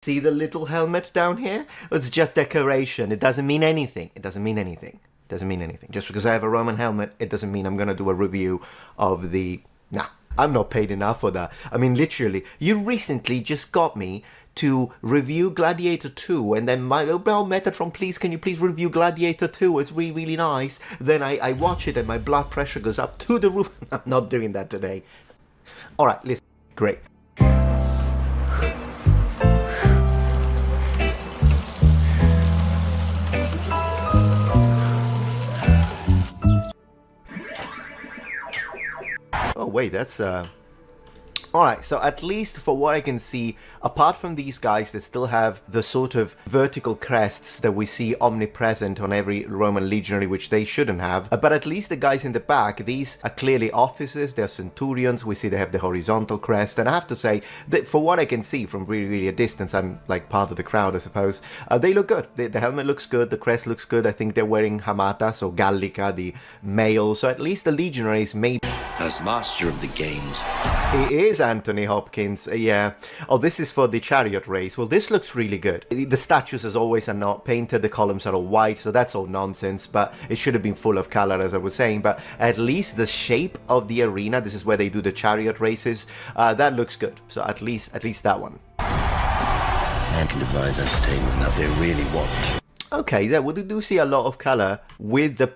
See the little helmet down here? It's just decoration. It doesn't mean anything. It doesn't mean anything. It doesn't mean anything. Just because I have a Roman helmet, it doesn't mean I'm gonna do a review of the... Nah, I'm not paid enough for that. I mean, literally, you recently just got me to review Gladiator 2, and then my well, Metatron, please, can you please review Gladiator 2? It's really, really nice. Then I watch it and my blood pressure goes up to the roof. I'm not doing that today. Alright, listen. Great. Oh wait, that's Alright, so at least for what I can see, apart from these guys that still have the sort of vertical crests that we see omnipresent on every Roman legionary, which they shouldn't have, but at least the guys in the back, these are clearly officers, they're centurions, we see they have the horizontal crest, and I have to say that for what I can see from really a distance, I'm like part of the crowd I suppose, they look good. The helmet looks good, the crest looks good, I think they're wearing hamatas or gallica, the mail, so at least the legionaries may... As master of the games. It is Anthony Hopkins, yeah. Oh, this is for the chariot race. Well, this looks really good. The statues, as always, are not painted. The columns are all white, so that's all nonsense. But it should have been full of color, as I was saying. But at least the shape of the arena, this is where they do the chariot races, that looks good. So at least that one. Man can devise entertainment that they really want. Okay, yeah, we do see a lot of color with the...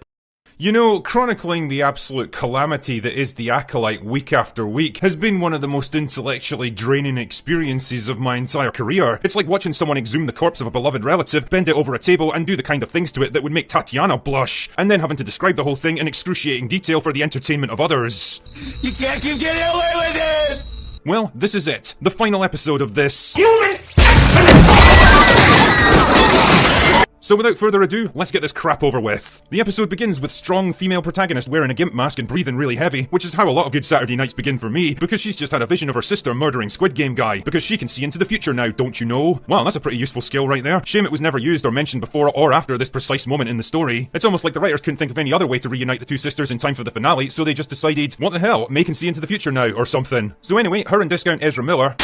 You know, chronicling the absolute calamity that is the Acolyte week after week has been one of the most intellectually draining experiences of my entire career. It's like watching someone exhume the corpse of a beloved relative, bend it over a table, and do the kind of things to it that would make Tatiana blush, and then having to describe the whole thing in excruciating detail for the entertainment of others. You can't keep getting away with it! Well, this is it. The final episode of this... So without further ado, let's get this crap over with. The episode begins with strong female protagonist wearing a gimp mask and breathing really heavy, which is how a lot of good Saturday nights begin for me, because she's just had a vision of her sister murdering Squid Game guy, because she can see into the future now, don't you know? Wow, that's a pretty useful skill right there. Shame it was never used or mentioned before or after this precise moment in the story. It's almost like the writers couldn't think of any other way to reunite the two sisters in time for the finale, so they just decided, what the hell, May can see into the future now, or something. So anyway, her and discount Ezra Miller...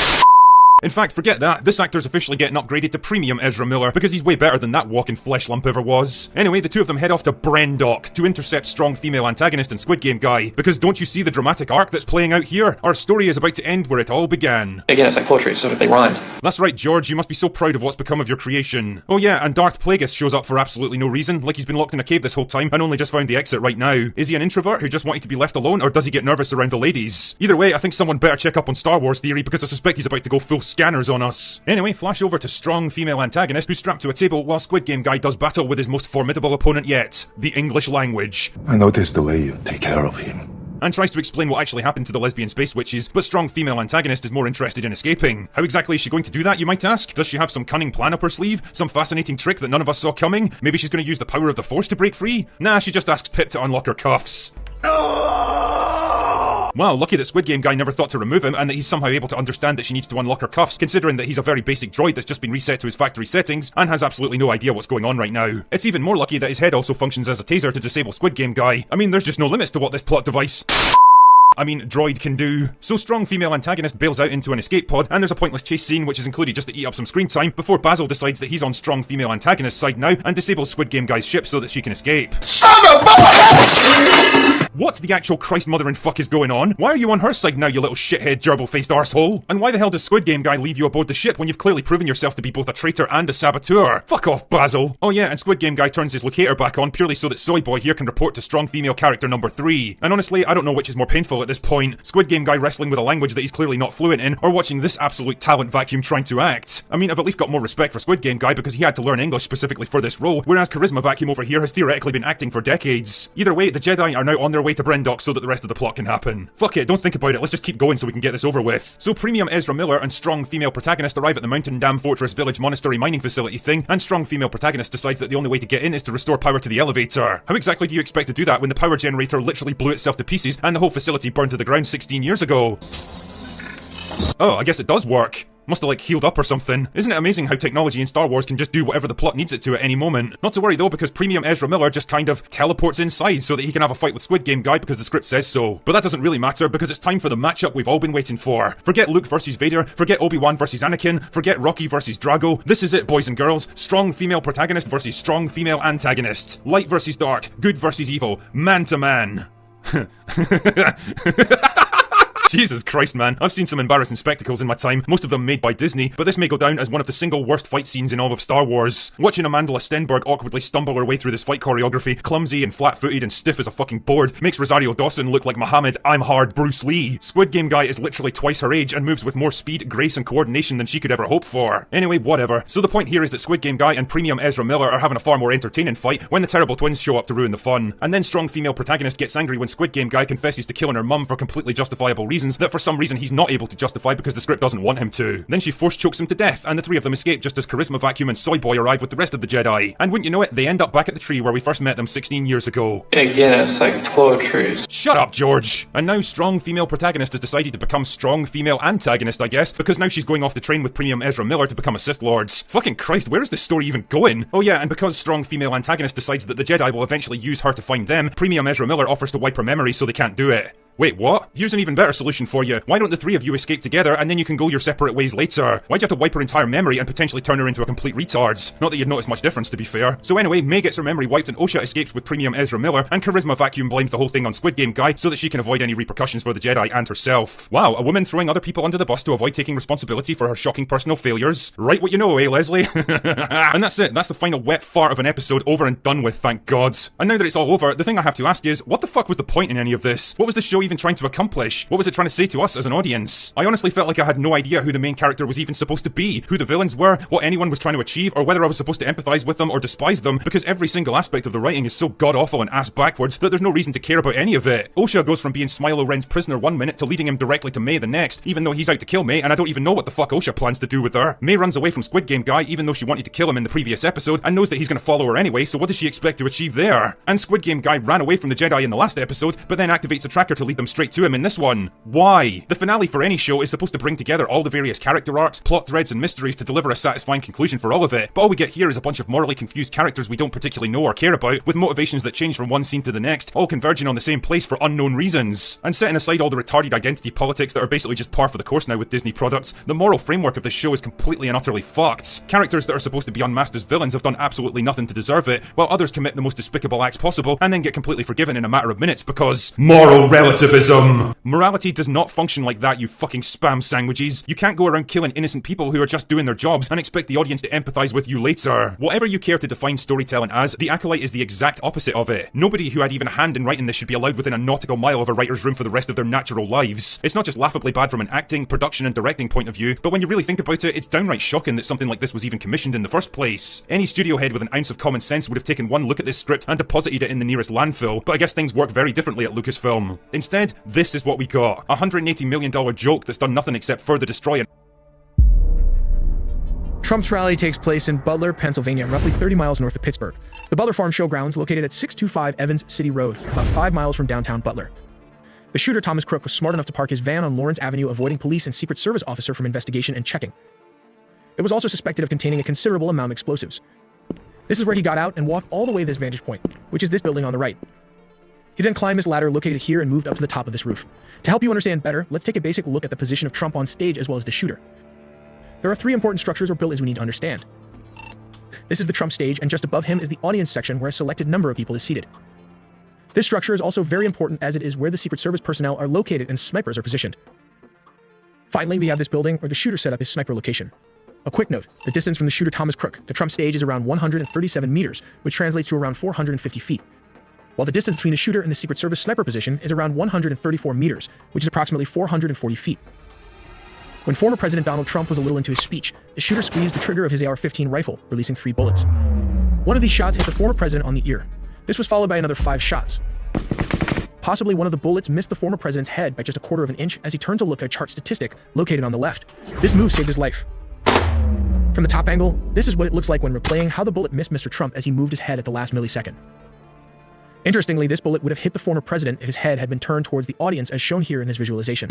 In fact, forget that, this actor's officially getting upgraded to premium Ezra Miller, because he's way better than that walking flesh lump ever was. Anyway, the two of them head off to Brendock to intercept strong female antagonist and Squid Game guy, because don't you see the dramatic arc that's playing out here? Our story is about to end where it all began. Again, it's like poetry, so if they rhyme. That's right, George, you must be so proud of what's become of your creation. Oh yeah, and Darth Plagueis shows up for absolutely no reason, like he's been locked in a cave this whole time and only just found the exit right now. Is he an introvert who just wanted to be left alone, or does he get nervous around the ladies? Either way, I think someone better check up on Star Wars theory, because I suspect he's about to go full scanners on us. Anyway, flash over to strong female antagonist who's strapped to a table while Squid Game guy does battle with his most formidable opponent yet, the English language. I noticed the way you take care of him. And tries to explain what actually happened to the lesbian space witches, but strong female antagonist is more interested in escaping. How exactly is she going to do that, you might ask? Does she have some cunning plan up her sleeve? Some fascinating trick that none of us saw coming? Maybe she's going to use the power of the Force to break free? Nah, she just asks Pip to unlock her cuffs. Wow, lucky that Squid Game guy never thought to remove him, and that he's somehow able to understand that she needs to unlock her cuffs, considering that he's a very basic droid that's just been reset to his factory settings, and has absolutely no idea what's going on right now. It's even more lucky that his head also functions as a taser to disable Squid Game guy. I mean, there's just no limits to what this plot device... droid can do. So strong female antagonist bails out into an escape pod, and there's a pointless chase scene which is included just to eat up some screen time, before Basil decides that he's on strong female antagonist's side now, and disables Squid Game guy's ship so that she can escape. Son of a... What the actual Christ mother and fuck is going on? Why are you on her side now, you little shithead gerbil-faced arsehole? And why the hell does Squid Game guy leave you aboard the ship when you've clearly proven yourself to be both a traitor and a saboteur? Fuck off, Basil! Oh yeah, and Squid Game guy turns his locator back on purely so that Soy Boy here can report to strong female character number 3. And honestly, I don't know which is more painful at this point. Squid Game guy wrestling with a language that he's clearly not fluent in, or watching this absolute talent vacuum trying to act. I mean, I've at least got more respect for Squid Game guy because he had to learn English specifically for this role, whereas Charisma Vacuum over here has theoretically been acting for decades. Either way, the Jedi are now on their way to Brendock so that the rest of the plot can happen. Fuck it, don't think about it, let's just keep going so we can get this over with. So premium Ezra Miller and strong female protagonist arrive at the Mountain Dam Fortress Village Monastery mining facility thing, and strong female protagonist decides that the only way to get in is to restore power to the elevator. How exactly do you expect to do that when the power generator literally blew itself to pieces and the whole facility burned to the ground 16 years ago? Oh, I guess it does work. Must have like healed up or something. Isn't it amazing how technology in Star Wars can just do whatever the plot needs it to at any moment? Not to worry though, because Premium Ezra Miller just kind of teleports inside so that he can have a fight with Squid Game Guy because the script says so. But that doesn't really matter because it's time for the matchup we've all been waiting for. Forget Luke versus Vader, forget Obi-Wan versus Anakin, forget Rocky versus Drago. This is it, boys and girls. Strong female protagonist versus strong female antagonist. Light versus dark, good versus evil, man to man. Jesus Christ, man. I've seen some embarrassing spectacles in my time, most of them made by Disney, but this may go down as one of the single worst fight scenes in all of Star Wars. Watching Amandla Stenberg awkwardly stumble her way through this fight choreography, clumsy and flat-footed and stiff as a fucking board, makes Rosario Dawson look like Muhammad I'm Hard Bruce Lee. Squid Game Guy is literally twice her age and moves with more speed, grace and coordination than she could ever hope for. Anyway, whatever. So the point here is that Squid Game Guy and Premium Ezra Miller are having a far more entertaining fight when the terrible twins show up to ruin the fun. And then strong female protagonist gets angry when Squid Game Guy confesses to killing her mum for completely justifiable reasons that for some reason he's not able to justify because the script doesn't want him to. Then she force chokes him to death, and the three of them escape just as Charisma Vacuum and Soy Boy arrive with the rest of the Jedi. And wouldn't you know it, they end up back at the tree where we first met them 16 years ago. Again, it's like poetry. Shut up, George! And now strong female protagonist has decided to become strong female antagonist, I guess, because now she's going off the train with Premium Ezra Miller to become a Sith Lord. Fucking Christ, where is this story even going? Oh yeah, and because strong female antagonist decides that the Jedi will eventually use her to find them, Premium Ezra Miller offers to wipe her memory so they can't do it. Wait, what? Here's an even better solution for you. Why don't the three of you escape together and then you can go your separate ways later? Why'd you have to wipe her entire memory and potentially turn her into a complete retard? Not that you'd notice much difference, to be fair. So anyway, May gets her memory wiped and Osha escapes with Premium Ezra Miller, and Charisma Vacuum blames the whole thing on Squid Game Guy so that she can avoid any repercussions for the Jedi and herself. Wow, a woman throwing other people under the bus to avoid taking responsibility for her shocking personal failures. Write what you know, eh, Leslie? And that's it. That's the final wet fart of an episode over and done with, thank God. And now that it's all over, the thing I have to ask is, what the fuck was the point in any of this? What was the show even trying to accomplish? What was it trying to say to us as an audience? I honestly felt like I had no idea who the main character was even supposed to be, who the villains were, what anyone was trying to achieve, or whether I was supposed to empathise with them or despise them, because every single aspect of the writing is so god-awful and ass-backwards that there's no reason to care about any of it. Osha goes from being Smilo Ren's prisoner one minute to leading him directly to May the next, even though he's out to kill May, and I don't even know what the fuck Osha plans to do with her. May runs away from Squid Game Guy, even though she wanted to kill him in the previous episode, and knows that he's gonna follow her anyway, so what does she expect to achieve there? And Squid Game Guy ran away from the Jedi in the last episode, but then activates a tracker to lead them straight to him in this one. Why? The finale for any show is supposed to bring together all the various character arcs, plot threads and mysteries to deliver a satisfying conclusion for all of it, but all we get here is a bunch of morally confused characters we don't particularly know or care about, with motivations that change from one scene to the next, all converging on the same place for unknown reasons. And setting aside all the retarded identity politics that are basically just par for the course now with Disney products, the moral framework of this show is completely and utterly fucked. Characters that are supposed to be unmasked as villains have done absolutely nothing to deserve it, while others commit the most despicable acts possible and then get completely forgiven in a matter of minutes because moral relativism. Morality does not function like that, you fucking spam sandwiches. You can't go around killing innocent people who are just doing their jobs and expect the audience to empathise with you later. Whatever you care to define storytelling as, The Acolyte is the exact opposite of it. Nobody who had even a hand in writing this should be allowed within a nautical mile of a writer's room for the rest of their natural lives. It's not just laughably bad from an acting, production and directing point of view, but when you really think about it, it's downright shocking that something like this was even commissioned in the first place. Any studio head with an ounce of common sense would have taken one look at this script and deposited it in the nearest landfill, but I guess things work very differently at Lucasfilm. Instead, this is what we got. A $180 million joke that's done nothing except further destroy it. Trump's rally takes place in Butler, Pennsylvania, roughly 30 miles north of Pittsburgh. The Butler Farm Showgrounds, located at 625 Evans City Road, about 5 miles from downtown Butler. The shooter, Thomas Crook, was smart enough to park his van on Lawrence Avenue, avoiding police and Secret Service officer from investigation and checking. It was also suspected of containing a considerable amount of explosives. This is where he got out and walked all the way to this vantage point, which is this building on the right. He then climbed this ladder located here and moved up to the top of this roof. To help you understand better, let's take a basic look at the position of Trump on stage as well as the shooter. There are 3 important structures or buildings we need to understand. This is the Trump stage, and just above him is the audience section where a selected number of people is seated. This structure is also very important as it is where the Secret Service personnel are located and snipers are positioned. Finally, we have this building where the shooter set up his sniper location. A quick note, the distance from the shooter Thomas Crook to Trump stage is around 137 meters, which translates to around 450 feet. While the distance between the shooter and the Secret Service sniper position is around 134 meters, which is approximately 440 feet. When former President Donald Trump was a little into his speech, the shooter squeezed the trigger of his AR-15 rifle, releasing 3 bullets. One of these shots hit the former president on the ear. This was followed by another 5 shots. Possibly one of the bullets missed the former president's head by just a quarter of an inch as he turned to look at a chart statistic located on the left. This move saved his life. From the top angle, this is what it looks like when replaying how the bullet missed Mr. Trump as he moved his head at the last millisecond. Interestingly, this bullet would have hit the former president if his head had been turned towards the audience as shown here in this visualization.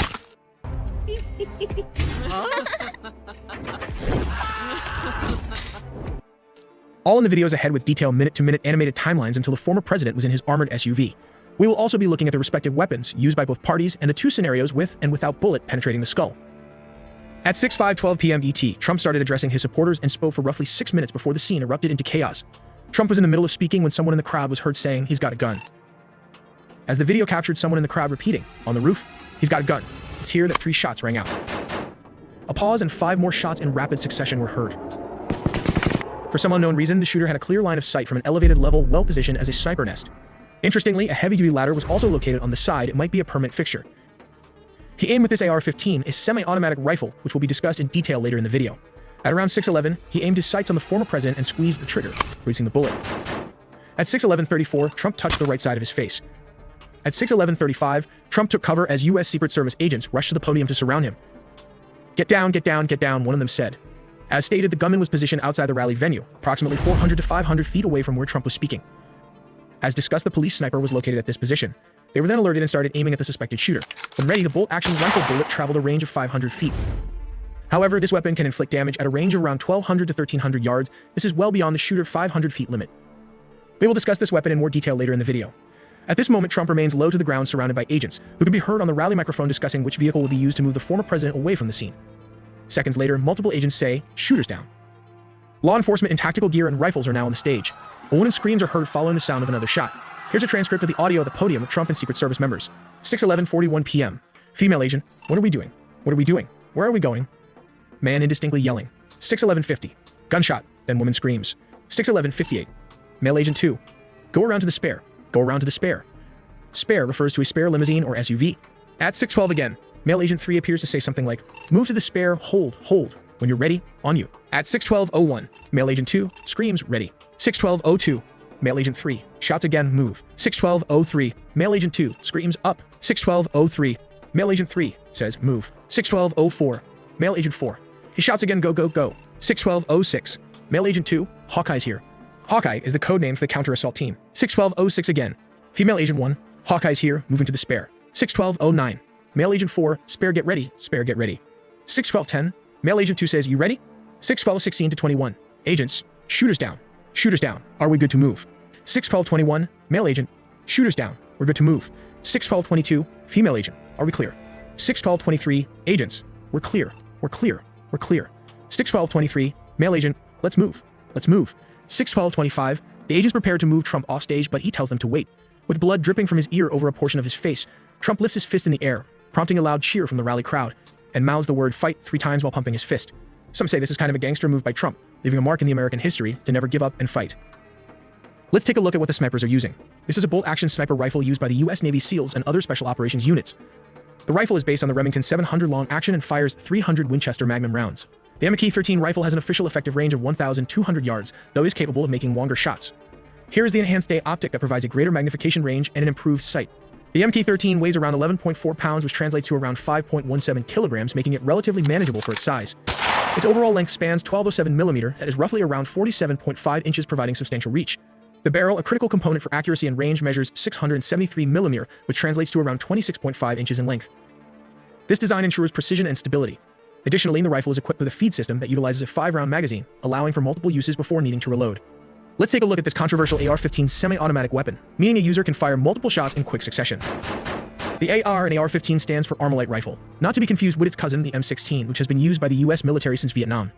All in the videos ahead with detailed minute-to-minute animated timelines until the former president was in his armored SUV. We will also be looking at the respective weapons used by both parties and the two scenarios with and without bullet penetrating the skull. At 6:12 p.m. ET, Trump started addressing his supporters and spoke for roughly 6 minutes before the scene erupted into chaos. Trump was in the middle of speaking when someone in the crowd was heard saying, "He's got a gun." As the video captured someone in the crowd repeating, "On the roof, he's got a gun," it's here that 3 shots rang out. A pause and 5 more shots in rapid succession were heard. For some unknown reason, the shooter had a clear line of sight from an elevated level well-positioned as a sniper nest. Interestingly, a heavy-duty ladder was also located on the side. It might be a permanent fixture. He aimed with this AR-15, a semi-automatic rifle, which will be discussed in detail later in the video. At around 6:11, he aimed his sights on the former president and squeezed the trigger, releasing the bullet. At 6:11:34, Trump touched the right side of his face. At 6:11:35, Trump took cover as U.S. Secret Service agents rushed to the podium to surround him. "Get down, get down, get down," one of them said. As stated, the gunman was positioned outside the rally venue, approximately 400 to 500 feet away from where Trump was speaking. As discussed, the police sniper was located at this position. They were then alerted and started aiming at the suspected shooter. When ready, the bolt-action rifle bullet traveled a range of 500 feet. However, this weapon can inflict damage at a range of around 1,200 to 1,300 yards. This is well beyond the shooter's 500 feet limit. We will discuss this weapon in more detail later in the video. At this moment, Trump remains low to the ground surrounded by agents, who can be heard on the rally microphone discussing which vehicle will be used to move the former president away from the scene. Seconds later, multiple agents say, "Shooter's down." Law enforcement in tactical gear and rifles are now on the stage. A woman's screams are heard following the sound of another shot. Here's a transcript of the audio at the podium of Trump and Secret Service members. 6:11:41 p.m. Female agent, "What are we doing? What are we doing? Where are we going?" Man indistinctly yelling. 6:11:50. Gunshot, then woman screams. 6:11:58. Male agent 2. "Go around to the spare. Go around to the spare." Spare refers to a spare limousine or SUV. At 6:12 again, male agent 3 appears to say something like, "Move to the spare, hold, hold. When you're ready, on you." At 6:12:01, male agent 2 screams, "Ready." 6:12:02. Male agent 3 shouts again, "Move." 6:12:03. Male agent 2 screams, "Up." 6:12:03. Male agent 3 says, "Move." 6:12:04. Male agent 4. He shouts again, "Go, go, go." 6:12:06. Male agent 2, "Hawkeye's here." Hawkeye is the code name for the counter-assault team. 6:12:06 again. Female agent 1, "Hawkeye's here, moving to the spare." 6:12:09. Male agent 4, "Spare get ready, spare get ready." 6:12:10. Male agent 2 says, "You ready?" 6:12:16 to 21. Agents, "Shooter's down. Shooter's down. Are we good to move?" 6:12:21. Male agent, "Shooter's down. We're good to move." 6:12:22. Female agent, "Are we clear?" 6:12:23. Agents, "We're clear. We're clear. We're clear." 6:12:23. Male agent, "Let's move. Let's move." 6:12:25. The agents prepare to move Trump off stage, but he tells them to wait. With blood dripping from his ear over a portion of his face, Trump lifts his fist in the air, prompting a loud cheer from the rally crowd, and mouths the word "fight" 3 times while pumping his fist. Some say this is kind of a gangster move by Trump, leaving a mark in the American history to never give up and fight. Let's take a look at what the snipers are using. This is a bolt-action sniper rifle used by the U.S. Navy SEALs and other special operations units. The rifle is based on the Remington 700 long action and fires 300 Winchester Magnum rounds. The MK-13 rifle has an official effective range of 1,200 yards, though is capable of making longer shots. Here is the enhanced day optic that provides a greater magnification range and an improved sight. The MK-13 weighs around 11.4 pounds, which translates to around 5.17 kilograms, making it relatively manageable for its size. Its overall length spans 1207 millimeter, that is roughly around 47.5 inches, providing substantial reach. The barrel, a critical component for accuracy and range, measures 673 millimeter, which translates to around 26.5 inches in length. This design ensures precision and stability. Additionally, the rifle is equipped with a feed system that utilizes a 5-round magazine, allowing for multiple uses before needing to reload. Let's take a look at this controversial AR-15 semi-automatic weapon, meaning a user can fire multiple shots in quick succession. The AR in AR-15 stands for Armalite rifle, not to be confused with its cousin, the M16, which has been used by the US military since Vietnam.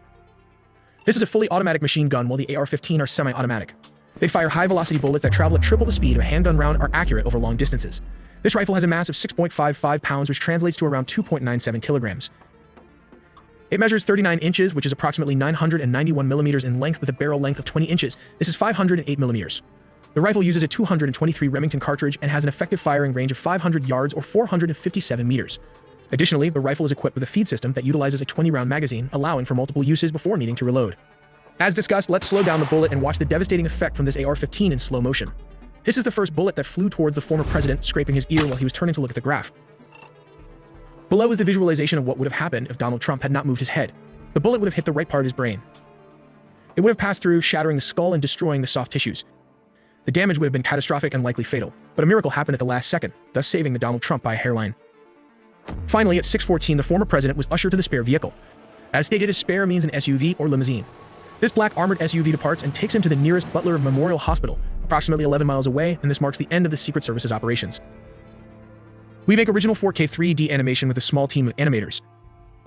This is a fully automatic machine gun, while the AR-15 are semi-automatic. They fire high-velocity bullets that travel at triple the speed of a handgun round, are accurate over long distances. This rifle has a mass of 6.55 pounds, which translates to around 2.97 kilograms. It measures 39 inches, which is approximately 991 millimeters in length, with a barrel length of 20 inches. This is 508 millimeters. The rifle uses a 223 Remington cartridge and has an effective firing range of 500 yards or 457 meters. Additionally, the rifle is equipped with a feed system that utilizes a 20-round magazine, allowing for multiple uses before needing to reload. As discussed, let's slow down the bullet and watch the devastating effect from this AR-15 in slow motion. This is the first bullet that flew towards the former president, scraping his ear while he was turning to look at the graph. Below is the visualization of what would have happened if Donald Trump had not moved his head. The bullet would have hit the right part of his brain. It would have passed through, shattering the skull and destroying the soft tissues. The damage would have been catastrophic and likely fatal, but a miracle happened at the last second, thus saving the Donald Trump by a hairline. Finally, at 6:14, the former president was ushered to the spare vehicle. As stated, a spare means an SUV or limousine. This black armored SUV departs and takes him to the nearest Butler Memorial Hospital, approximately 11 miles away, and this marks the end of the Secret Service's operations. We make original 4K 3D animation with a small team of animators.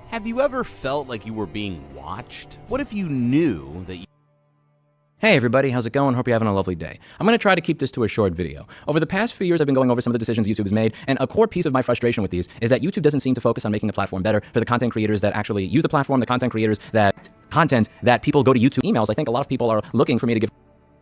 Have you ever felt like you were being watched? What if you knew that you... Hey everybody, how's it going? Hope you're having a lovely day. I'm going to try to keep this to a short video. Over the past few years, I've been going over some of the decisions YouTube has made, and a core piece of my frustration with these is that YouTube doesn't seem to focus on making the platform better for the content creators that actually use the platform, the content creators that content that people go to YouTube emails. I think a lot of people are looking for me to give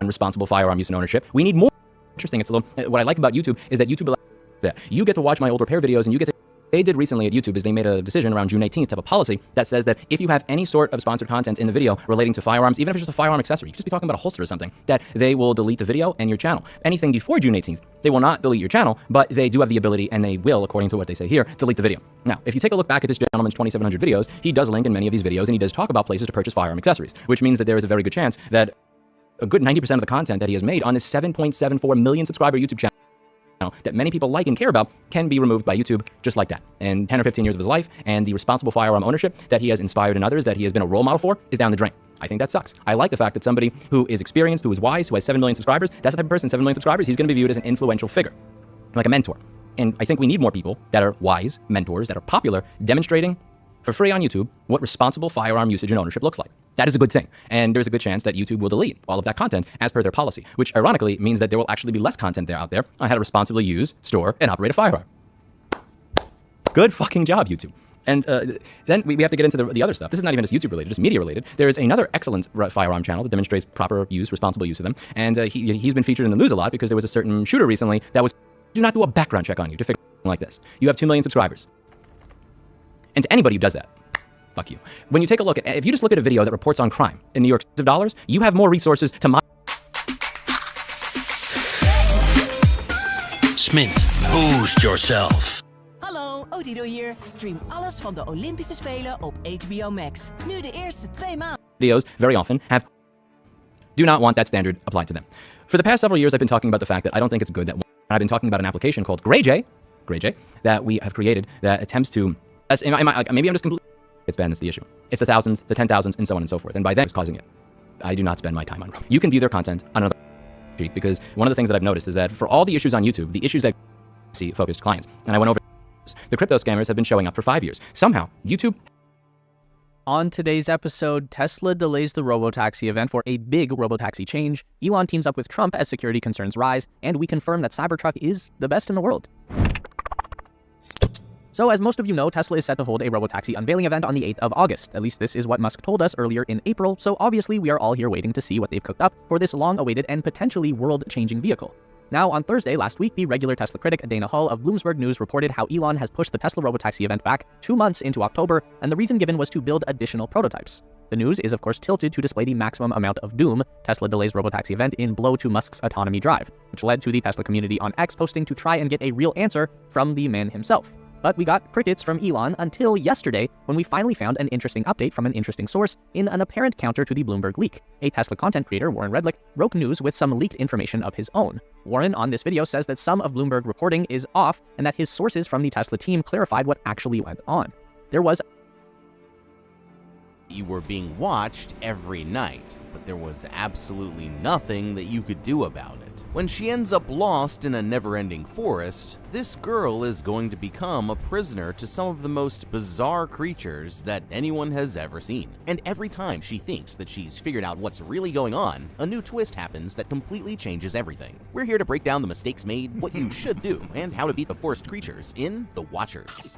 responsible firearm use and ownership. We need more. Interesting. It's a little. What I like about YouTube is that YouTube allows that you get to watch my old repair videos, and you get to. They did recently at YouTube is they made a decision around June 18th to have a policy that says that if you have any sort of sponsored content in the video relating to firearms, even if it's just a firearm accessory, you could just be talking about a holster or something, that they will delete the video and your channel. Anything before June 18th, they will not delete your channel, but they do have the ability, and they will, according to what they say here, delete the video. Now, if you take a look back at this gentleman's 2,700 videos, he does link in many of these videos, and he does talk about places to purchase firearm accessories, which means that there is a very good chance that a good 90% of the content that he has made on his 7.74 million subscriber YouTube channel that many people like and care about can be removed by YouTube just like that. And 10 or 15 years of his life and the responsible firearm ownership that he has inspired in others, that he has been a role model for, is down the drain. I think that sucks. I like the fact that somebody who is experienced, who is wise, who has 7 million subscribers, that's the type of person, 7 million subscribers, he's going to be viewed as an influential figure, like a mentor. And I think we need more people that are wise, mentors, that are popular, demonstrating for free on YouTube what responsible firearm usage and ownership looks like. That is a good thing. And there's a good chance that YouTube will delete all of that content as per their policy, which ironically means that there will actually be less content out there on how to responsibly use, store, and operate a firearm. Good fucking job, YouTube. And then we have to get into the other stuff. This is not even just YouTube related, just media related. There is another excellent firearm channel that demonstrates proper use, responsible use of them. And he's been featured in the news a lot because there was a certain shooter recently that was, do not do a background check on you to fix like this. You have 2 million subscribers. And to anybody who does that, fuck you. When you take a look at, if you just look at a video that reports on crime in New York of dollars, you have more resources to Smint, boost yourself. Hallo, Odido hier. Stream alles van de Olympische Spelen op HBO Max. Nu de eerste 2 maanden. Videos very often do not want that standard applied to them. For the past several years, I've been talking about the fact that I don't think it's good that I've been talking about an application called GrayJ, that we have created that attempts to, maybe I'm just completely, it's bad, it's the issue. It's the thousands, the 10,000s, and so on and so forth. And by them, it's causing it. I do not spend my time on Rome. You can view their content on another sheet, because one of the things that I've noticed is that for all the issues on YouTube, the issues that see focused clients, and I went over, the crypto scammers have been showing up for 5 years. Somehow, YouTube... On today's episode, Tesla delays the robotaxi event for a big robotaxi change, Elon teams up with Trump as security concerns rise, and we confirm that Cybertruck is the best in the world. So as most of you know, Tesla is set to hold a robotaxi unveiling event on the 8th of August. At least this is what Musk told us earlier in April, so obviously we are all here waiting to see what they've cooked up for this long-awaited and potentially world-changing vehicle. Now, on Thursday last week, the regular Tesla critic Dana Hull of Bloomberg News reported how Elon has pushed the Tesla robotaxi event back 2 months into October, and the reason given was to build additional prototypes. The news is of course tilted to display the maximum amount of doom Tesla delays robotaxi event in blow to Musk's autonomy drive, which led to the Tesla community on X posting to try and get a real answer from the man himself. But we got crickets from Elon until yesterday, when we finally found an interesting update from an interesting source in an apparent counter to the Bloomberg leak. A Tesla content creator, Warren Redlick, broke news with some leaked information of his own. Warren on this video says that some of Bloomberg reporting is off and that his sources from the Tesla team clarified what actually went on. There was... You were being watched every night, but there was absolutely nothing that you could do about it. When she ends up lost in a never-ending forest, this girl is going to become a prisoner to some of the most bizarre creatures that anyone has ever seen. And every time she thinks that she's figured out what's really going on, a new twist happens that completely changes everything. We're here to break down the mistakes made, what you should do, and how to beat the forest creatures in The Watchers.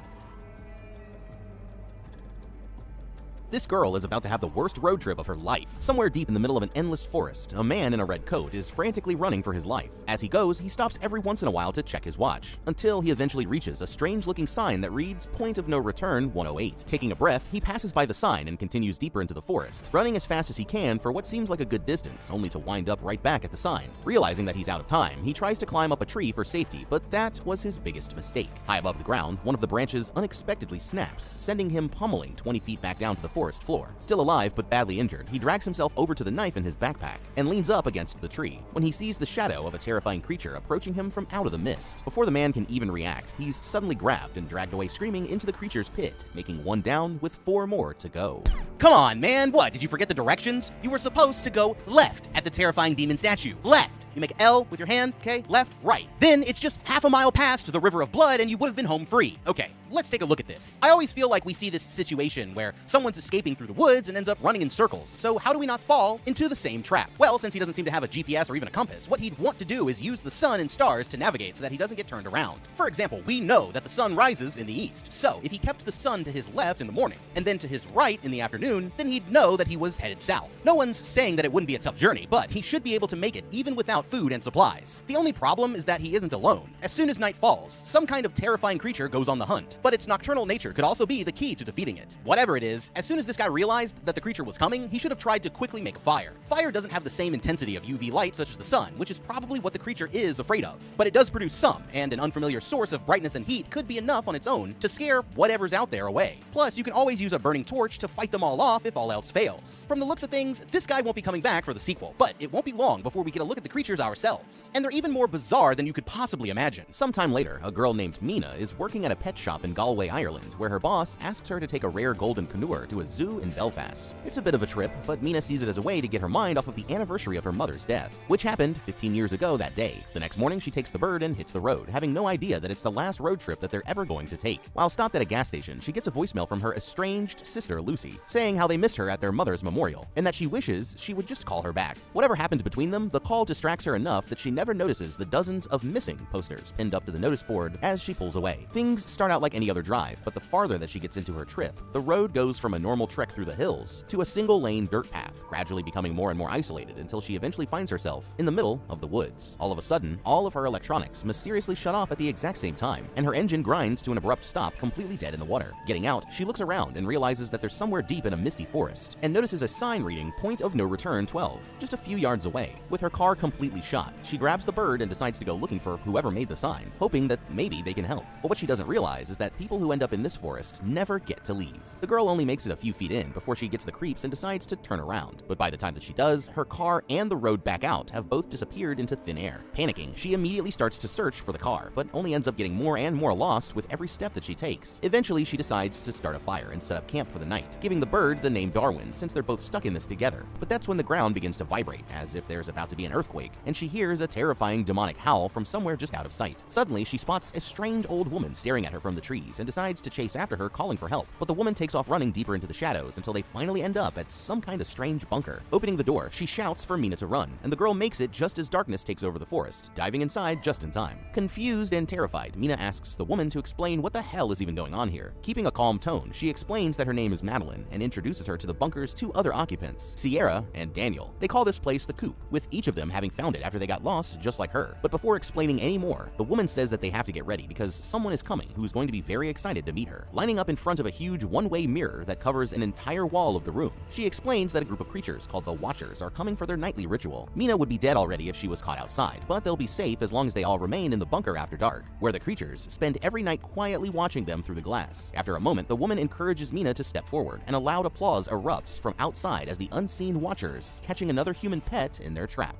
This girl is about to have the worst road trip of her life. Somewhere deep in the middle of an endless forest, a man in a red coat is frantically running for his life. As he goes, he stops every once in a while to check his watch, until he eventually reaches a strange-looking sign that reads Point of No Return 108. Taking a breath, he passes by the sign and continues deeper into the forest, running as fast as he can for what seems like a good distance, only to wind up right back at the sign. Realizing that he's out of time, he tries to climb up a tree for safety, but that was his biggest mistake. High above the ground, one of the branches unexpectedly snaps, sending him pummeling 20 feet back down to the forest forest floor. Still alive but badly injured, he drags himself over to the knife in his backpack and leans up against the tree when he sees the shadow of a terrifying creature approaching him from out of the mist. Before the man can even react, he's suddenly grabbed and dragged away screaming into the creature's pit, making one down with 4 more to go. Come on, man, what? Did you forget the directions? You were supposed to go left at the terrifying demon statue. Left! You make an L with your hand, okay? Left, right. Then it's just half a mile past the river of blood and you would have been home free. Okay, let's take a look at this. I always feel like we see this situation where someone's escaping through the woods and ends up running in circles. So how do we not fall into the same trap? Well, since he doesn't seem to have a GPS or even a compass, what he'd want to do is use the sun and stars to navigate so that he doesn't get turned around. For example, we know that the sun rises in the east. So if he kept the sun to his left in the morning and then to his right in the afternoon, then he'd know that he was headed south. No one's saying that it wouldn't be a tough journey, but he should be able to make it even without food and supplies. The only problem is that he isn't alone. As soon as night falls, some kind of terrifying creature goes on the hunt, but its nocturnal nature could also be the key to defeating it. Whatever it is, as soon as this guy realized that the creature was coming, he should have tried to quickly make a fire. Fire doesn't have the same intensity of UV light such as the sun, which is probably what the creature is afraid of. But it does produce some, and an unfamiliar source of brightness and heat could be enough on its own to scare whatever's out there away. Plus, you can always use a burning torch to fight them all off if all else fails. From the looks of things, this guy won't be coming back for the sequel, but it won't be long before we get a look at the creatures ourselves. And they're even more bizarre than you could possibly imagine. Sometime later, a girl named Mina is working at a pet shop in Galway, Ireland, where her boss asks her to take a rare golden canoe to a zoo in Belfast. It's a bit of a trip, but Mina sees it as a way to get her mind off of the anniversary of her mother's death, which happened 15 years ago that day. The next morning, she takes the bird and hits the road, having no idea that it's the last road trip that they're ever going to take. While stopped at a gas station, she gets a voicemail from her estranged sister, Lucy, saying how they missed her at their mother's memorial, and that she wishes she would just call her back. Whatever happened between them, the call distracts her enough that she never notices the dozens of missing posters pinned up to the notice board as she pulls away. Things start out like any other drive, but the farther that she gets into her trip, the road goes from a normal trek through the hills to a single-lane dirt path, gradually becoming more and more isolated until she eventually finds herself in the middle of the woods. All of a sudden, all of her electronics mysteriously shut off at the exact same time, and her engine grinds to an abrupt stop, completely dead in the water. Getting out, she looks around and realizes that there's somewhere deep in a misty forest, and notices a sign reading Point of No Return 12, just a few yards away. With her car completely shot, she grabs the bird and decides to go looking for whoever made the sign, hoping that maybe they can help. But what she doesn't realize is that people who end up in this forest never get to leave. The girl only makes it a few feet in before she gets the creeps and decides to turn around. But by the time that she does, her car and the road back out have both disappeared into thin air. Panicking, she immediately starts to search for the car, but only ends up getting more and more lost with every step that she takes. Eventually, she decides to start a fire and set up camp for the night, giving the bird the name Darwin since they're both stuck in this together. But that's when the ground begins to vibrate, as if there's about to be an earthquake, and she hears a terrifying demonic howl from somewhere just out of sight. Suddenly, she spots a strange old woman staring at her from the trees and decides to chase after her, calling for help. But the woman takes off running deeper into the shadows until they finally end up at some kind of strange bunker. Opening the door, she shouts for Mina to run, and the girl makes it just as darkness takes over the forest, diving inside just in time. Confused and terrified, Mina asks the woman to explain what the hell is even going on here. Keeping a calm tone, she explains that her name is Madeline and introduces her to the bunker's 2 other occupants, Sierra and Daniel. They call this place the Coop, with each of them having found it after they got lost just like her. But before explaining any more, the woman says that they have to get ready because someone is coming who's going to be very excited to meet her. Lining up in front of a huge one-way mirror that covers an entire wall of the room, she explains that a group of creatures called the Watchers are coming for their nightly ritual. Mina would be dead already if she was caught outside, but they'll be safe as long as they all remain in the bunker after dark, where the creatures spend every night quietly watching them through the glass. After a moment, the woman encourages Mina to step forward, and a loud applause erupts from outside as the unseen Watchers catching another human pet in their trap.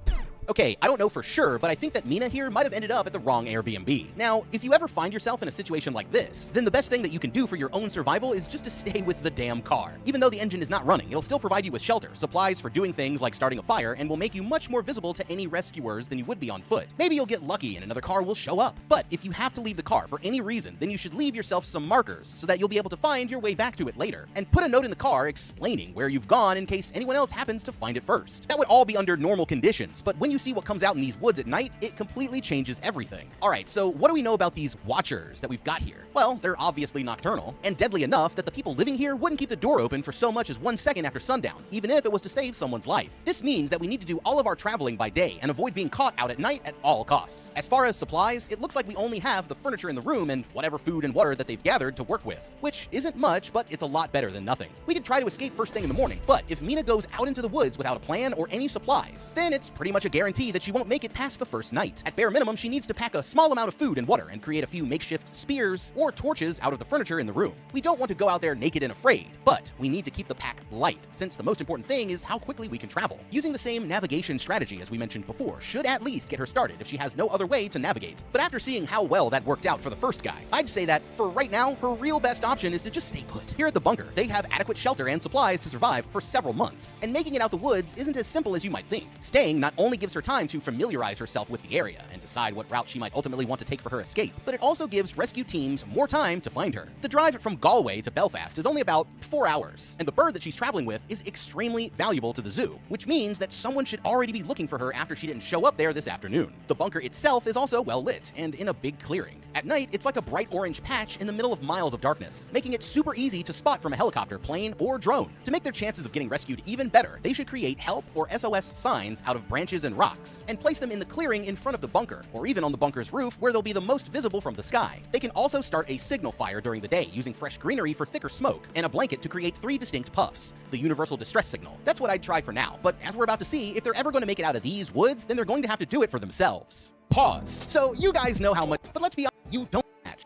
Okay, I don't know for sure, but I think that Mina here might have ended up at the wrong Airbnb. Now, if you ever find yourself in a situation like this, then the best thing that you can do for your own survival is just to stay with the damn car. Even though the engine is not running, it'll still provide you with shelter, supplies for doing things like starting a fire, and will make you much more visible to any rescuers than you would be on foot. Maybe you'll get lucky and another car will show up. But if you have to leave the car for any reason, then you should leave yourself some markers so that you'll be able to find your way back to it later. And put a note in the car explaining where you've gone in case anyone else happens to find it first. That would all be under normal conditions, but when you see what comes out in these woods at night, it completely changes everything. Alright, so what do we know about these Watchers that we've got here? Well, they're obviously nocturnal, and deadly enough that the people living here wouldn't keep the door open for so much as 1 second after sundown, even if it was to save someone's life. This means that we need to do all of our traveling by day and avoid being caught out at night at all costs. As far as supplies, it looks like we only have the furniture in the room and whatever food and water that they've gathered to work with, which isn't much, but it's a lot better than nothing. We could try to escape first thing in the morning, but if Mina goes out into the woods without a plan or any supplies, then it's pretty much a guarantee guarantee that she won't make it past the first night. At bare minimum, she needs to pack a small amount of food and water and create a few makeshift spears or torches out of the furniture in the room. We don't want to go out there naked and afraid, but we need to keep the pack light, since the most important thing is how quickly we can travel. Using the same navigation strategy as we mentioned before should at least get her started if she has no other way to navigate. But after seeing how well that worked out for the first guy, I'd say that for right now, her real best option is to just stay put. Here at the bunker, they have adequate shelter and supplies to survive for several months, and making it out the woods isn't as simple as you might think. Staying not only gives her time to familiarize herself with the area and decide what route she might ultimately want to take for her escape, but it also gives rescue teams more time to find her. The drive from Galway to Belfast is only about 4 hours, and the bird that she's traveling with is extremely valuable to the zoo, which means that someone should already be looking for her after she didn't show up there this afternoon. The bunker itself is also well lit and in a big clearing. At night, it's like a bright orange patch in the middle of miles of darkness, making it super easy to spot from a helicopter, plane, or drone. To make their chances of getting rescued even better, they should create help or SOS signs out of branches and rocks, and place them in the clearing in front of the bunker, or even on the bunker's roof where they'll be the most visible from the sky. They can also start a signal fire during the day using fresh greenery for thicker smoke, and a blanket to create 3 distinct puffs, the universal distress signal. That's what I'd try for now, but as we're about to see, if they're ever going to make it out of these woods, then they're going to have to do it for themselves. Pause. So you guys know how much, but let's be honest, you don't match.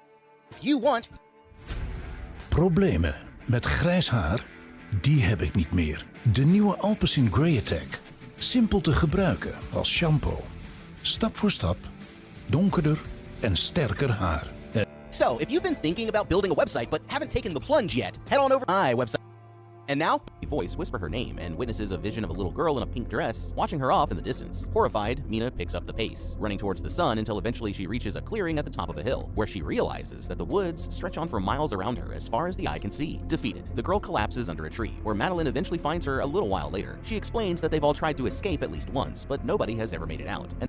If you want... Problemen met grijs haar? Die heb ik niet meer. De nieuwe Alpecin Grey Attack. Simpel te gebruiken als shampoo. Stap voor stap, donkerder en sterker haar. So, if you've been thinking about building a website but haven't taken the plunge yet, head on over to my website. And now, a voice whisper her name and witnesses a vision of a little girl in a pink dress watching her off in the distance. Horrified, Mina picks up the pace, running towards the sun until eventually she reaches a clearing at the top of a hill, where she realizes that the woods stretch on for miles around her as far as the eye can see. Defeated, the girl collapses under a tree, where Madeline eventually finds her a little while later. She explains that they've all tried to escape at least once, but nobody has ever made it out. And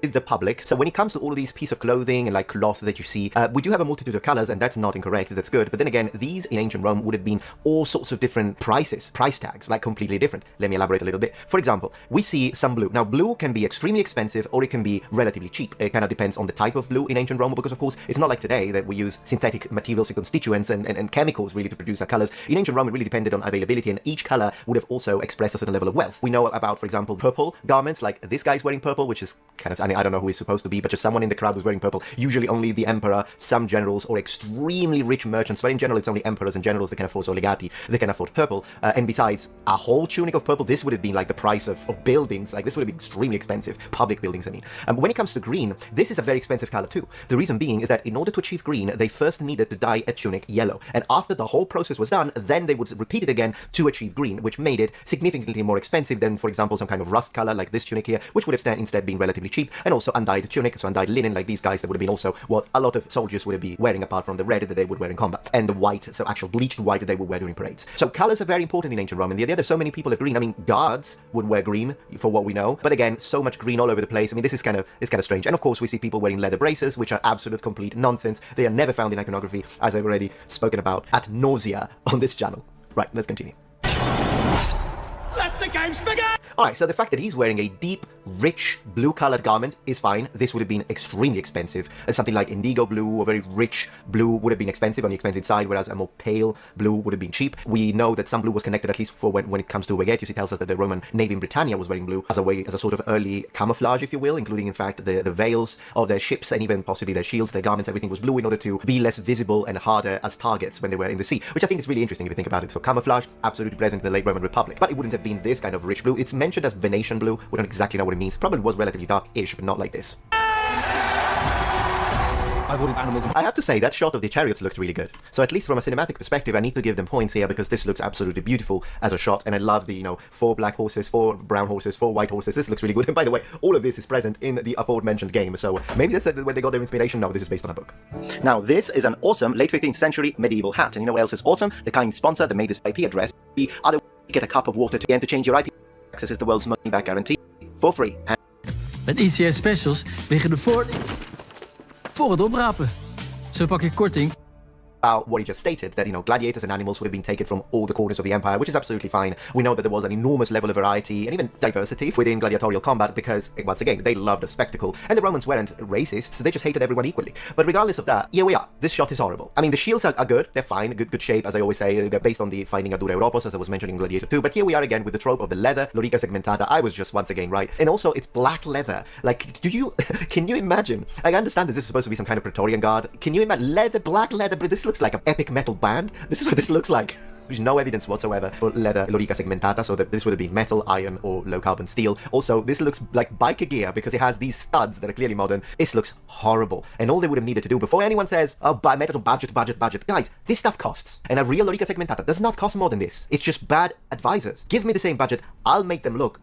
the public. So when it comes to all of these pieces of clothing and like cloth that you see, we do have a multitude of colors, and that's not incorrect, that's good. But then again, these in ancient Rome would have been all sorts of different price tags, like completely different. Let me elaborate a little bit. For example, we see some blue. Now, blue can be extremely expensive or it can be relatively cheap. It kind of depends on the type of blue in ancient Rome, because of course, it's not like today that we use synthetic materials and constituents and chemicals really to produce our colors. In ancient Rome, it really depended on availability, and each color would have also expressed a certain level of wealth. We know about, for example, purple garments, like this guy's wearing purple, which is kind of, I don't know who he's supposed to be, but just someone in the crowd was wearing purple. Usually only the emperor, some generals, or extremely rich merchants, but in general it's only emperors and generals that can afford, so legati, they can afford purple. And besides, a whole tunic of purple, this would have been like the price of buildings. Like, this would have been extremely expensive. Public buildings, I mean. When it comes to green, this is a very expensive color too. The reason being is that in order to achieve green, they first needed to dye a tunic yellow. And after the whole process was done, then they would repeat it again to achieve green, which made it significantly more expensive than, for example, some kind of rust color like this tunic here, which would have instead been relatively cheap. And also undyed tunic, so undyed linen, like these guys, that would have been also what a lot of soldiers would have been wearing, apart from the red that they would wear in combat, and the white, so actual bleached white that they would wear during parades. So colors are very important in ancient Rome, and the idea that so many people have green, I mean, guards would wear green for what we know, but again, so much green all over the place. I mean, this is kind of strange. And of course, we see people wearing leather braces, which are absolute complete nonsense. They are never found in iconography, as I've already spoken about ad nausea on this channel. Right, let's continue. Let the games begin! Alright, so the fact that he's wearing a deep, rich, blue-colored garment is fine. This would have been extremely expensive. Something like indigo blue or very rich blue would have been expensive on the expensive side, whereas a more pale blue would have been cheap. We know that some blue was connected, at least for when it comes to Vegetius. It tells us that the Roman navy in Britannia was wearing blue as a sort of early camouflage, if you will, including, in fact, the veils of their ships and even possibly their shields, their garments, everything was blue in order to be less visible and harder as targets when they were in the sea, which I think is really interesting if you think about it. So camouflage, absolutely present in the late Roman Republic. But it wouldn't have been this kind of rich blue. It's mentioned as Venetian blue. We don't exactly know what it means. Probably was relatively dark-ish, but not like this. I have to say, that shot of the chariots looked really good. So at least from a cinematic perspective, I need to give them points here, because this looks absolutely beautiful as a shot, and I love the, 4 black horses, 4 brown horses, 4 white horses. This looks really good. And by the way, all of this is present in the aforementioned game, so maybe that's where they got their inspiration. No, this is based on a book. Now, this is an awesome late 15th century medieval hat, and you know what else is awesome? The kind sponsor that made this IP address. The other way, get a cup of water to change your IP. Access is the world's money back guarantee for free. Met ICS Specials liggen de voor het oprapen. Zo pak je korting about what he just stated, that, gladiators and animals would have been taken from all the corners of the empire, which is absolutely fine. We know that there was an enormous level of variety and even diversity within gladiatorial combat because, once again, they loved a spectacle. And the Romans weren't racists, they just hated everyone equally. But regardless of that, here we are. This shot is horrible. I mean, the shields are good, they're fine, good shape, as I always say. They're based on the Finding Adura Europos, as I was mentioning in Gladiator 2. But here we are again with the trope of the leather, lorica segmentata. I was just once again right. And also, it's black leather. Like, can you imagine? I understand that this is supposed to be some kind of Praetorian Guard. Can you imagine black leather, but this looks like an epic metal band? This is what this looks like. There's no evidence whatsoever for leather lorica segmentata, so that this would have been metal, iron, or low carbon steel. Also, this looks like biker gear because it has these studs that are clearly modern. This looks horrible. And all they would have needed to do before anyone says, oh, buy metal, budget. Guys, this stuff costs. And a real lorica segmentata does not cost more than this. It's just bad advisors. Give me the same budget, I'll make them look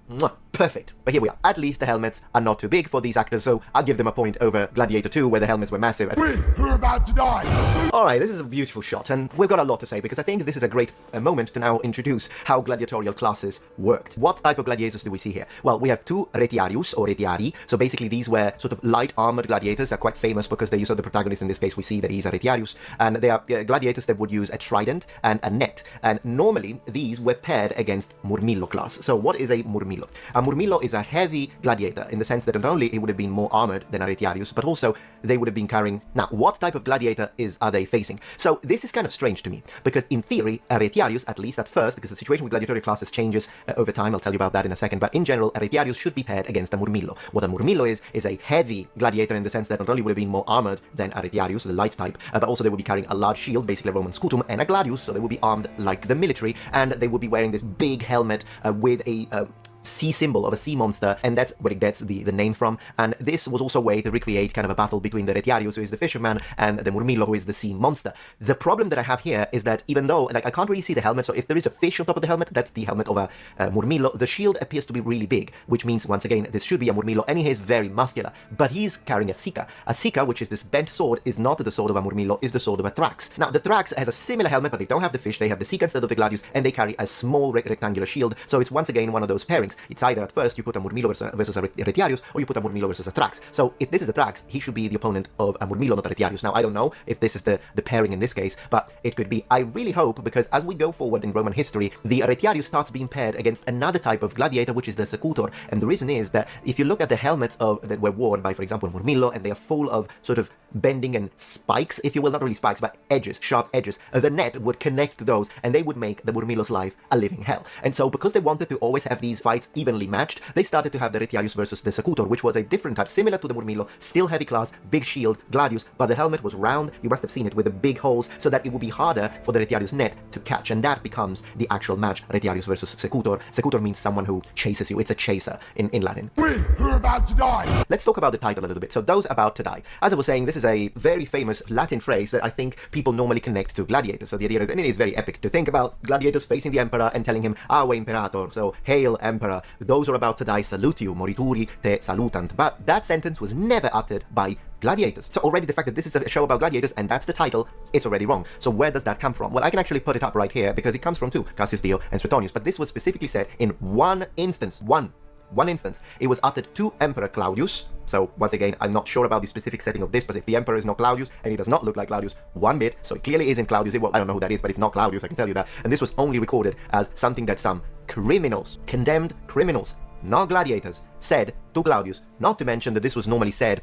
perfect. But here we are. At least the helmets are not too big for these actors, so I'll give them a point over Gladiator 2, where the helmets were massive. We're about to die! Alright, this is a beautiful shot, and we've got a lot to say, because I think this is a great moment to now introduce how gladiatorial classes worked. What type of gladiators do we see here? Well, we have two retiarius, or retiari, so basically these were sort of light armored gladiators. They're quite famous because they use the protagonist. In this case, we see that he's a retiarius, and they are gladiators that would use a trident and a net, and normally these were paired against murmillo class. So what is a murmillo? A murmillo is a heavy gladiator in the sense that not only he would have been more armored than a retiarius, but also they would have been carrying... Now, what type of gladiator are they facing? So this is kind of strange to me, because in theory, a retiarius, at least at first, because the situation with gladiatorial classes changes over time, I'll tell you about that in a second, but in general, a retiarius should be paired against a murmillo. What a murmillo is a heavy gladiator in the sense that not only would have been more armored than a retiarius, the light type, but also they would be carrying a large shield, basically a Roman scutum, and a gladius, so they would be armed like the military, and they would be wearing this big helmet with a sea symbol of a sea monster, and that's where it gets the name from. And this was also a way to recreate kind of a battle between the retiarius, who is the fisherman, and the murmillo, who is the sea monster. The problem that I have here is that even though, like, I can't really see the helmet, so if there is a fish on top of the helmet, that's the helmet of a murmillo. The shield appears to be really big, which means, once again, this should be a murmillo, and he is very muscular, but he's carrying a sica. A sica, which is this bent sword, is not the sword of a murmillo, is the sword of a thrax. Now, the thrax has a similar helmet, but they don't have the fish, they have the sica instead of the gladius, and they carry a small rectangular shield, so it's once again one of those pairings. It's either at first you put a murmillo versus a retiarius, or you put a murmillo versus a thrax. So if this is a thrax, he should be the opponent of a murmillo, not a retiarius. Now, I don't know if this is the pairing in this case, but it could be. I really hope, because as we go forward in Roman history, the retiarius starts being paired against another type of gladiator, which is the secutor. And the reason is that if you look at the helmets that were worn by, for example, murmillo, and they are full of sort of bending and spikes, if you will, not really spikes, but edges, sharp edges, the net would connect to those, and they would make the murmillo's life a living hell. And so, because they wanted to always have these fights evenly matched, they started to have the retiarius versus the secutor, which was a different type, similar to the murmillo, still heavy class, big shield, gladius, but the helmet was round, you must have seen it, with the big holes, so that it would be harder for the retiarius net to catch, and that becomes the actual match, retiarius versus secutor. Secutor means someone who chases you, it's a chaser in Latin. We're about to die! Let's talk about the title a little bit. So, those about to die. As I was saying, this is a very famous Latin phrase that I think people normally connect to gladiators. So the idea is, and it is very epic to think about gladiators facing the emperor and telling him, Ave Imperator, so hail emperor, those who are about to die salute you, morituri te salutant. But that sentence was never uttered by gladiators. So already the fact that this is a show about gladiators and that's the title, it's already wrong. So where does that come from? Well, I can actually put it up right here because it comes from two, Cassius Dio and Suetonius, but this was specifically said in one instance, one instance. It was uttered to Emperor Claudius. So once again, I'm not sure about the specific setting of this, but if the emperor is not Claudius, and he does not look like Claudius one bit, so it clearly isn't Claudius. Well, I don't know who that is, but it's not Claudius, I can tell you that. And this was only recorded as something that some criminals, condemned criminals, not gladiators, said to Claudius. Not to mention that this was normally said,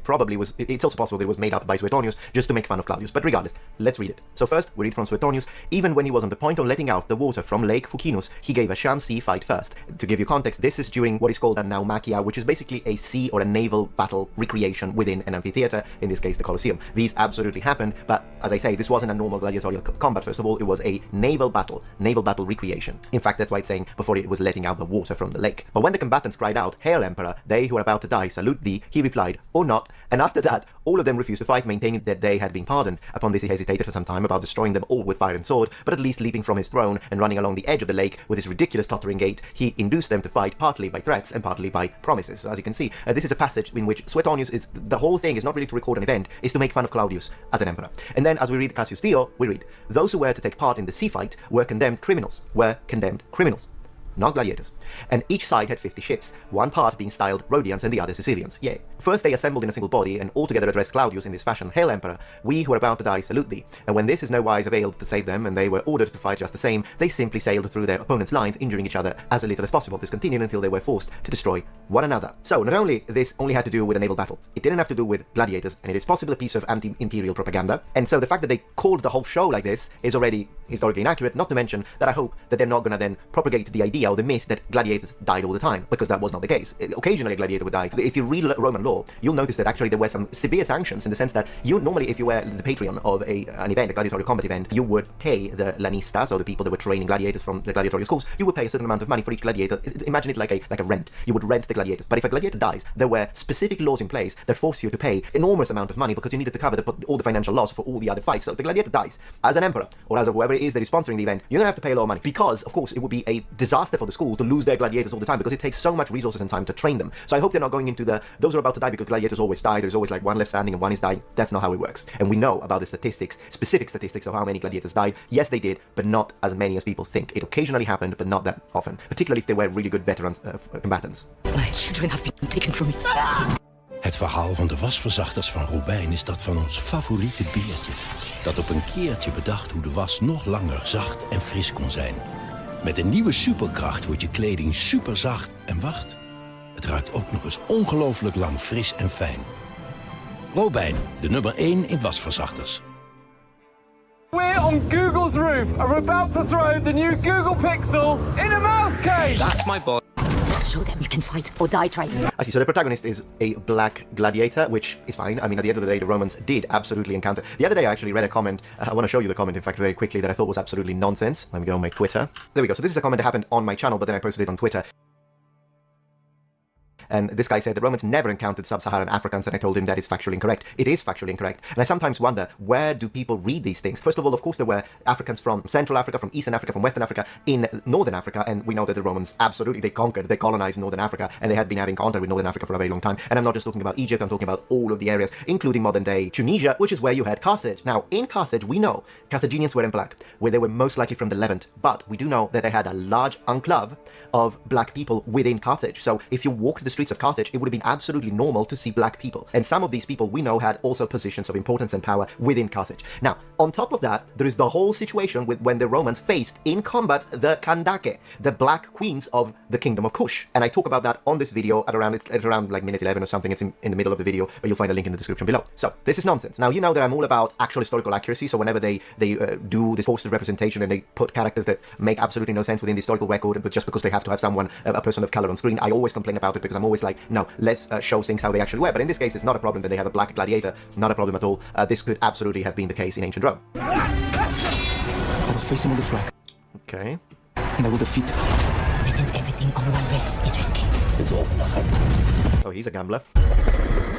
it's also possible that it was made up by Suetonius just to make fun of Claudius. But regardless, let's read it. So first, we read from Suetonius. Even when he was on the point of letting out the water from Lake Fucinus, he gave a sham sea fight first. To give you context, this is during what is called a naumachia, which is basically a sea or a naval battle recreation within an amphitheater, in this case the Colosseum. These absolutely happened, but as I say, this wasn't a normal gladiatorial combat. First of all, it was a naval battle recreation. In fact, that's why it's saying before it was letting out the water from the lake. But when the combatants cried out, "Hail, Emperor, they who are about to die salute thee," he replied, "Or not," and after that, all of them refused to fight, maintaining that they had been pardoned. Upon this he hesitated for some time about destroying them all with fire and sword, but at least leaping from his throne and running along the edge of the lake with his ridiculous tottering gait, he induced them to fight partly by threats and partly by promises. So as you can see, this is a passage in which Suetonius is, the whole thing is not really to record an event, is to make fun of Claudius as an emperor. And then as we read Cassius Dio, we read, "Those who were to take part in the sea fight were condemned criminals, not gladiators. And each side had 50 ships, one part being styled Rhodians and the other Sicilians. Yay. First they assembled in a single body and altogether addressed Claudius in this fashion: "Hail Emperor, we who are about to die salute thee." And when this is no wise availed to save them and they were ordered to fight just the same, they simply sailed through their opponent's lines, injuring each other as little as possible. This continued until they were forced to destroy one another. So not only this only had to do with a naval battle, it didn't have to do with gladiators, and it is possibly a piece of anti-imperial propaganda. And so the fact that they called the whole show like this is already historically inaccurate, not to mention that I hope that they're not gonna then propagate the idea or the myth that gladiators died all the time, because that was not the case. Occasionally a gladiator would die. If you read Roman law, you'll notice that actually there were some severe sanctions, in the sense that you normally, if you were the patron of an event, a gladiatorial combat event, you would pay the lanistas, or the people that were training gladiators from the gladiatorial schools, you would pay a certain amount of money for each gladiator. Imagine it like a rent. You would rent the gladiators. But if a gladiator dies, there were specific laws in place that forced you to pay enormous amount of money because you needed to cover all the financial loss for all the other fights. So if the gladiator dies, as an emperor, or as whoever it is that is sponsoring the event, you're gonna have to pay a lot of money, because of course it would be a disaster for the school to lose their gladiators all the time, because it takes so much resources and time to train them. So I hope they're not going into those are about to die because gladiators always die, there's always like one left standing and one is dying. That's not how it works. And we know about the statistics, specific statistics of how many gladiators died. Yes, they did, but not as many as people think. It occasionally happened, but not that often, particularly if they were really good veterans combatants. My children have been taken from me. Het verhaal van de wasverzachters van Robijn is dat van ons favoriete beertje, dat op een keertje bedacht hoe de was nog langer zacht en fris kon zijn. Met een nieuwe superkracht wordt je kleding superzacht en wacht, het ruikt ook nog eens ongelooflijk lang fris en fijn. Robijn, de nummer 1 in wasverzachters. We're on Google's roof and we're about to throw the new Google Pixel in a mouse cage! That's my boy. Show them you can fight or die trying. I see, so the protagonist is a black gladiator, which is fine. I mean, at the end of the day, the Romans did absolutely encounter... The other day I actually read a comment, I want to show you the comment, in fact, very quickly, that I thought was absolutely nonsense. Let me go on my Twitter. There we go. So this is a comment that happened on my channel, but then I posted it on Twitter. And this guy said the Romans never encountered sub-Saharan Africans, and I told him that is factually incorrect. It is factually incorrect. And I sometimes wonder, where do people read these things? First of all, of course, there were Africans from Central Africa, from Eastern Africa, from Western Africa, in Northern Africa, and we know that the Romans absolutely, they colonized Northern Africa, and they had been having contact with Northern Africa for a very long time. And I'm not just talking about Egypt, I'm talking about all of the areas, including modern-day Tunisia, which is where you had Carthage. Now, in Carthage, we know Carthaginians were in black, where they were most likely from the Levant, but we do know that they had a large enclave of black people within Carthage. So if you walked the streets of Carthage, it would have been absolutely normal to see black people. And some of these people we know had also positions of importance and power within Carthage. Now, on top of that, there is the whole situation with when the Romans faced in combat the Kandake, the black queens of the kingdom of Kush. And I talk about that on this video at around like minute 11 or something. It's in the middle of the video, but you'll find a link in the description below. So this is nonsense. Now, you know that I'm all about actual historical accuracy. So whenever they do this forced representation and they put characters that make absolutely no sense within the historical record, but just because they have to have someone, a person of color on screen, I always complain about it, because I'm always like, no, let's show things how they actually were. But in this case, it's not a problem that they have a black gladiator. Not a problem at all. This could absolutely have been the case in ancient Rome. I will face him on the track. Okay. And I will defeat him. Betting everything on one race is risky. It's all nothing. Oh, he's a gambler.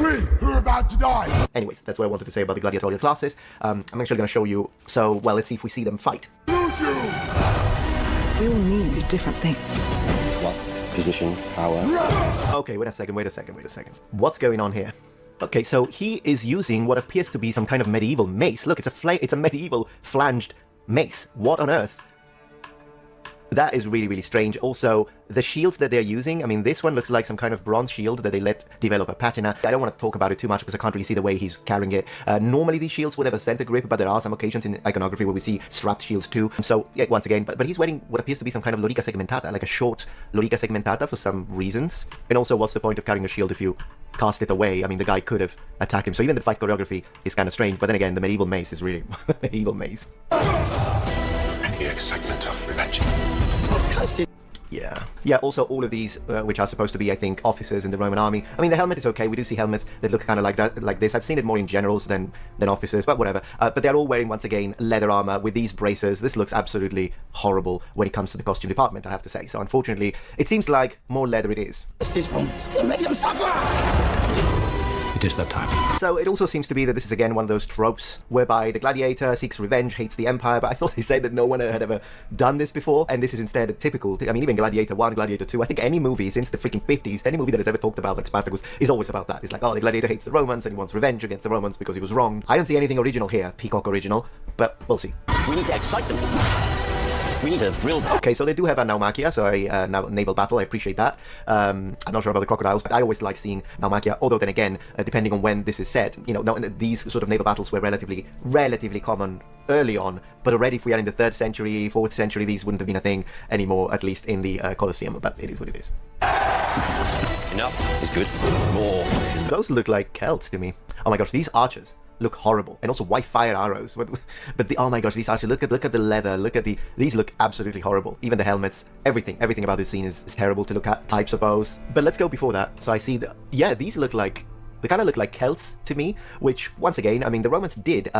We who are about to die. Anyways, that's what I wanted to say about the gladiatorial classes. I'm actually going to show you. So, well, let's see if we see them fight. We all need different things. Wealth, position, power. Okay, wait a second. What's going on here? Okay, so he is using what appears to be some kind of medieval mace. Look, it's a medieval flanged mace. What on earth? That is really, really strange. Also, the shields that they're using, I mean, this one looks like some kind of bronze shield that they let develop a patina. I don't want to talk about it too much because I can't really see the way he's carrying it. Normally, these shields would have a center grip, but there are some occasions in iconography where we see strapped shields too. So, yeah, once again, but he's wearing what appears to be some kind of lorica segmentata, like a short lorica segmentata for some reasons. And also, what's the point of carrying a shield if you cast it away? I mean, the guy could have attacked him. So even the fight choreography is kind of strange. But then again, the medieval mace is really medieval mace. And the excitement of revenge. Yeah, also all of these, which are supposed to be, I think, officers in the Roman army. I mean, the helmet is okay. We do see helmets that look kind of like that, like this. I've seen it more in generals than officers, but whatever. But they're all wearing, once again, leather armor with these bracers. This looks absolutely horrible when it comes to the costume department, I have to say. So unfortunately, it seems like more leather it is. It's these Romans. They're making them suffer! It is that time. So it also seems to be that this is again one of those tropes whereby the gladiator seeks revenge, hates the empire, but I thought they said that no one had ever done this before, and this is instead a typical, I mean, even Gladiator 1, Gladiator 2, I think any movie since the freaking 50s, any movie that has ever talked about like Spartacus is always about that. It's like, oh, the gladiator hates the Romans and he wants revenge against the Romans because he was wronged. I don't see anything original here, Peacock original, but we'll see. We need to excite them. We need to drill. Okay, so they do have a Naumachia, so a naval battle. I appreciate that. I'm not sure about the crocodiles, but I always like seeing Naumachia. Although then again, depending on when this is set, you know, these sort of naval battles were relatively common early on. But already, if we are in the 3rd century, 4th century, these wouldn't have been a thing anymore, at least in the Colosseum. But it is what it is. Enough is good. More is better. Those look like Celts to me. Oh my gosh, these archers look horrible, and also white fire arrows. But oh my gosh, these archers, look at the leather, these look absolutely horrible. Even the helmets, everything about this scene is terrible to look at, I suppose. But let's go before that. So I see that, yeah, these look like, they kind of look like Celts to me, which, once again, I mean, the Romans did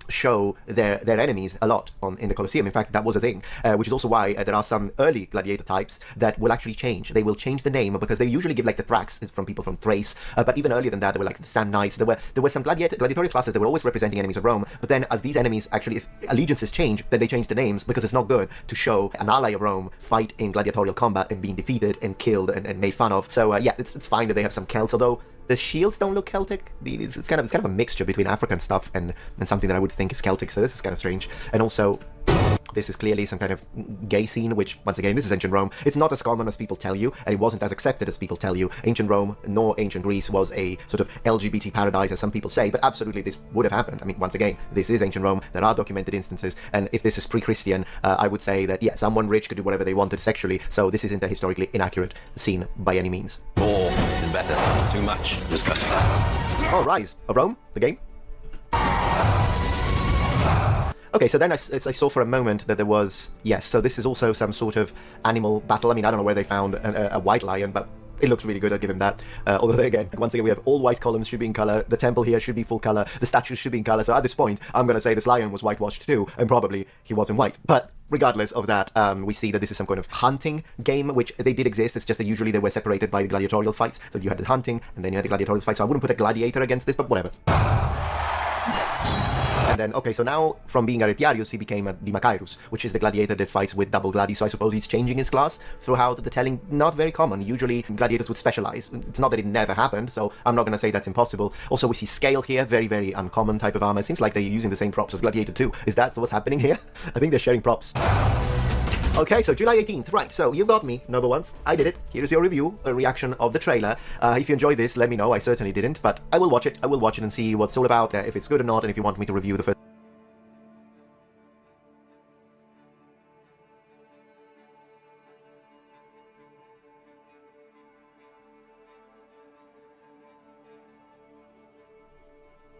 show their enemies a lot in the Colosseum. In fact, that was a thing, which is also why there are some early gladiator types that will actually change. They will change the name, because they usually give, like, the Thrax from people from Thrace, but even earlier than that, there were, like, the Sand Knights. There were some gladiatorial classes that were always representing enemies of Rome, but then as these enemies actually, if allegiances change, then they change the names, because it's not good to show an ally of Rome fight in gladiatorial combat and being defeated and killed and made fun of. So, yeah, it's fine that they have some Celts, although the shields don't look Celtic. It's kind of a mixture between African stuff and something that I would think is Celtic, so this is kind of strange. And also, this is clearly some kind of gay scene, which, once again, this is ancient Rome. It's not as common as people tell you, and it wasn't as accepted as people tell you. Ancient Rome, nor ancient Greece, was a sort of LGBT paradise, as some people say, but absolutely this would have happened. I mean, once again, this is ancient Rome. There are documented instances, and if this is pre-Christian, I would say that, yeah, someone rich could do whatever they wanted sexually, so this isn't a historically inaccurate scene by any means. More is better. Too much is better. Oh, Rise of Rome, the game. Okay, so then I saw for a moment that there was, yes, so this is also some sort of animal battle. I mean, I don't know where they found a white lion, but it looks really good, I'll give him that. Although, again, once again, we have all white columns should be in color, the temple here should be full color, the statues should be in color, so at this point, I'm going to say this lion was whitewashed too, and probably he wasn't white. But regardless of that, we see that this is some kind of hunting game, which they did exist, it's just that usually they were separated by the gladiatorial fights, so you had the hunting, and then you had the gladiatorial fights, so I wouldn't put a gladiator against this, but whatever. And then, okay, so now from being a Retiarius, he became a Dimachirus, which is the gladiator that fights with double gladi, so I suppose he's changing his class throughout the telling. Not very common. Usually gladiators would specialize. It's not that it never happened, so I'm not going to say that's impossible. Also, we see scale here, very, very uncommon type of armor. It seems like they're using the same props as Gladiator 2. Is that what's happening here? I think they're sharing props. Okay, so July 18th, right, so you got me, number ones, I did it. Here's your review, a reaction of the trailer. If you enjoyed this, let me know, I certainly didn't, but I will watch it and see what it's all about, if it's good or not, and if you want me to review the first